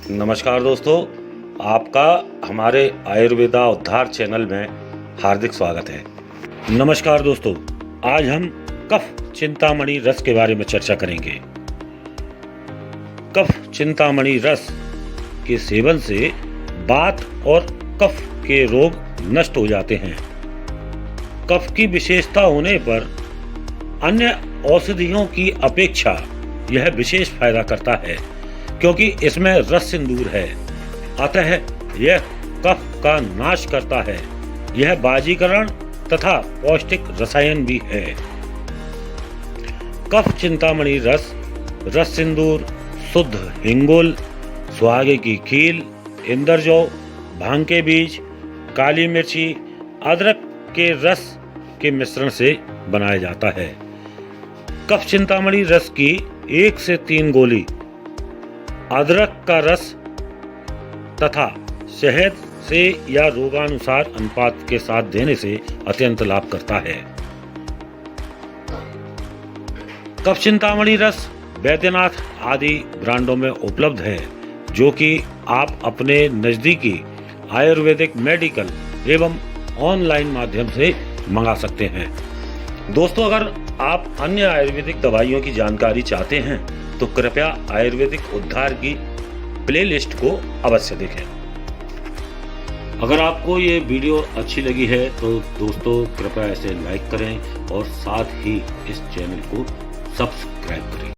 नमस्कार दोस्तों, आपका हमारे आयुर्वेदा उद्धार चैनल में हार्दिक स्वागत है। नमस्कार दोस्तों, आज हम कफ चिंतामणि रस के बारे में चर्चा करेंगे। कफ चिंतामणि रस के सेवन से वात और कफ के रोग नष्ट हो जाते हैं। कफ की विशेषता होने पर अन्य औषधियों की अपेक्षा यह विशेष फायदा करता है, क्योंकि इसमें रस सिंदूर है, अतः यह कफ का नाश करता है। यह बाजीकरण तथा पौष्टिक रसायन भी है। कफ चिंतामणि रस, रस सिंदूर, शुद्ध हिंगुल, सुहागे की खील, इंद्रजौ, भांग के बीज, काली मिर्ची, अदरक के रस के मिश्रण से बनाया जाता है। कफ चिंतामणि रस की 1 से 3 गोली अदरक का रस तथा शहद से या रोगानुसार अनुपात के साथ देने से अत्यंत लाभ करता है। कफ चिंतामणि रस वैद्यनाथ आदि ब्रांडों में उपलब्ध है, जो कि आप अपने नजदीकी आयुर्वेदिक मेडिकल एवं ऑनलाइन माध्यम से मंगा सकते हैं। दोस्तों, अगर आप अन्य आयुर्वेदिक दवाइयों की जानकारी चाहते हैं तो कृपया आयुर्वेदिक उद्धार की प्लेलिस्ट को अवश्य देखें। अगर आपको ये वीडियो अच्छी लगी है तो दोस्तों कृपया इसे लाइक करें और साथ ही इस चैनल को सब्सक्राइब करें।